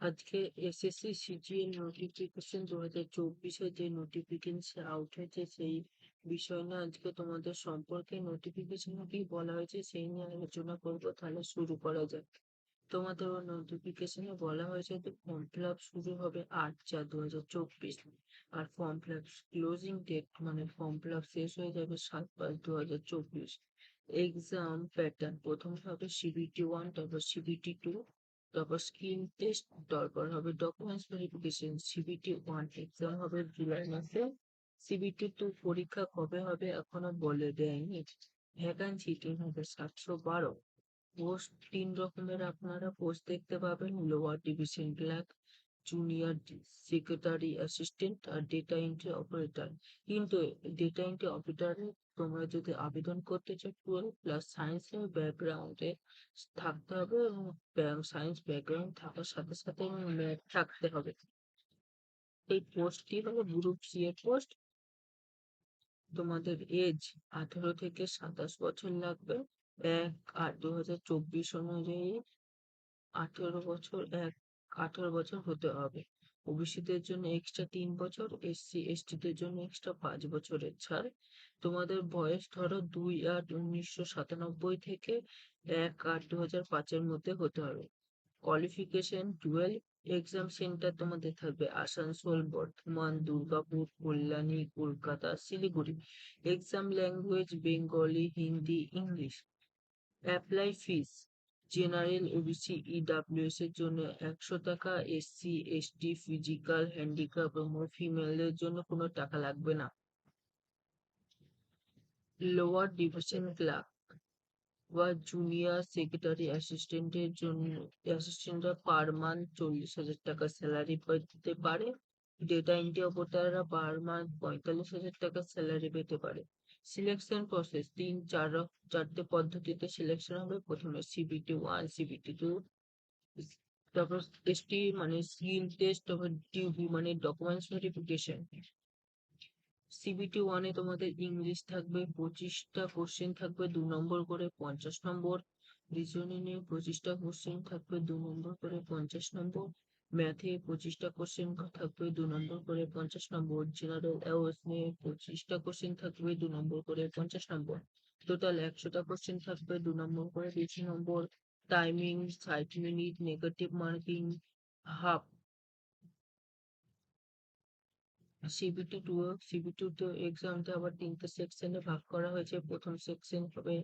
আজকে SSC CGL notification 2024-এর যে notification out হয়েছে সেই বিষয় নিয়ে আজকে তোমাদের সম্পর্কে নোটিফিকেশনে কি বলা হয়েছে সেই নিয়ে আলোচনা করবো। তাহলে শুরু করা যাক। তোমাদের নোটিফিকেশনে বলা হয়েছে যে ফর্ম ফিল আপ শুরু হবে 8/4/2024, আর form fill up closing date মানে ফর্ম ফিল আপ শেষ হয়ে যাবে 7/5/2024। এক্সাম প্যাটার্ন প্রথম হবে CBT 1, তারপর CBT 2, তারপর স্কিল টেস্ট, তারপর হবে ডকুমেন্টস ভেরিফিকেশন। CBT 1 এক্সাম হবে জুলাই মাসে। CBT 2 পরীক্ষা কবে হবে এখনো বলে দেয়নি। ভ্যাকান্সি 3712। পোস্ট 3 রকমের আপনারা পোস্ট দেখতে পাবেন: lower division clerk, junior secretary assistant আর ডেটা এন্ট্রি অপারেটর। কিন্তু ডেটা এন্ট্রি অপারেটরে তোমরা যদি আবেদন করতে চাও 12+ সায়েন্সের ব্যাকগ্রাউন্ডে থাকতে হবে, এবং সায়েন্স ব্যাকগ্রাউন্ড থাকার সাথে সাথে ম্যাথ থাকতে হবে। এই পোস্টটি হলো গ্রুপ সি এর পোস্ট। তোমাদের এজ 18 থেকে 27 বছর লাগবে। 1/8/2024 অনুযায়ী 18 বছর হতে হবে। ওবিসিদের জন্য এক্সট্রা 3 বছর, SC ST-দের জন্য এক্সট্রা 5 বছরের ছাড়। তোমাদের বয়স ধরো 2/8/1997 থেকে 1/8/2005-এর মধ্যে হতে হবে। কোয়ালিফিকেশন 12। এক্সাম সেন্টার তোমাদের থাকবে Asansol, Bardhaman, Durgapur, Kalyani, Kolkata, Siliguri. Exam language Bengali, Hindi, English. Apply fees: general, OBC, EWS এর জন্য 100 টাকা, SC ST, ফিজিক্যাল হ্যান্ডিক্যাপ এবং ফিমেলদের জন্য কোনো টাকা লাগবে না। লোয়ার ডিভিশন ক্লার্ক বা জুনিয়র সেক্রেটারি অ্যাসিস্ট্যান্টের জন্য অ্যাসিস্ট্যান্টরা পার মান্থ 40,000 টাকা স্যালারি পেতে পারে। ডেটা এন্ট্রি অপারেটররা পার মান্থ 45,000 টাকা স্যালারি পেতে পারে। সিলেকশন প্রসেস: 4টে পদ্ধতিতে সিলেকশন হবে। প্রথমে CBT 1, CBT 2, তারপর ST মানে স্কিল টেস্ট, তারপর DV মানে ডকুমেন্টস ভেরিফিকেশন। CBT 1-এ তোমাদের ইংলিশ থাকবে 25টা কোশ্চেন থাকবে 2 নম্বর করে 50 নম্বর। রিজনিং এ 25টা কোশ্চেন থাকবে 2 নম্বর করে 50 নম্বর। ম্যাথে 25টা কোশ্চেন থাকবে 2 নম্বর করে 50 নম্বর। জেনারেল অ্যাওয়ার্ডস নিয়ে 25টা কোশ্চেন থাকবে 2 নম্বর করে 50 নম্বর। টোটাল 100টা কোশ্চেন থাকবে 2 নম্বর করে 20 নম্বর। Timing 60 minute, negative marking half. CBT 2 এক্সামটা আবার 3টে সেকশনে ভাগ করা হয়েছে। প্রথম সেকশন হবে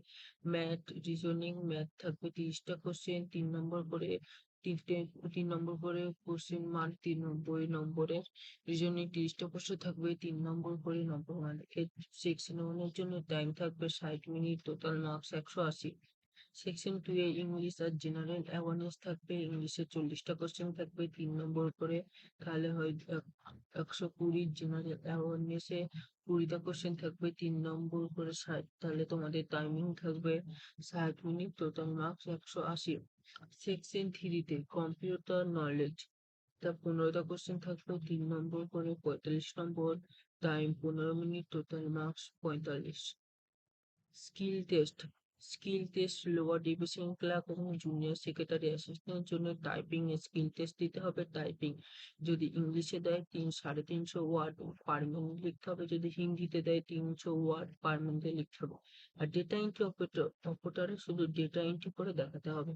ম্যাথ রিজনিং। ম্যাথ থাকবে 30টা কোশ্চেন 3 নম্বর করে, 3 নম্বর করে কোশ্চেন মান 90 নম্বরের। রিজনিং 30টা প্রশ্ন থাকবে 3 নম্বর করে নম্বর মান। সেকশন 1-এর জন্য টাইম থাকবে 60 মিনিট, টোটাল মার্কস 180। সেকশন 2-এ ইংলিশ আর জেনারেল অ্যাওয়ারনেস থাকবে। ইংলিশে 40টা কোশ্চেন থাকবে 3 নম্বর করে, তাহলে হয় 120। জেনারেল অ্যাওয়ারনেসে 20টা কোশ্চেন থাকবে 3 নম্বর করে 60, তাহলে তোমাদের টাইমিং থাকবে 60 মিনিট, টোটাল মার্কস 180। সেকশন 3-তে কম্পিউটার নলেজ, তা 15টা কোশ্চেন থাকবে 3 নম্বর করে 45 নম্বর, time 15 minute, total marks 45। Skill test: lower division clerk এবং জুনিয়র সেক্রেটারি অ্যাসিস্ট্যান্টের জন্য টাইপিং স্কিল টেস্ট দিতে হবে। টাইপিং যদি ইংলিশে দেয় 350 ওয়ার্ড পার মিনিট লিখতে হবে, যদি হিন্দিতে দেয় 300 ওয়ার্ড পার মিনিটে লিখতে হবে। আর ডেটা এন্ট্রি অপারেটরে শুধু ডেটা এন্ট্রি করে দেখাতে হবে।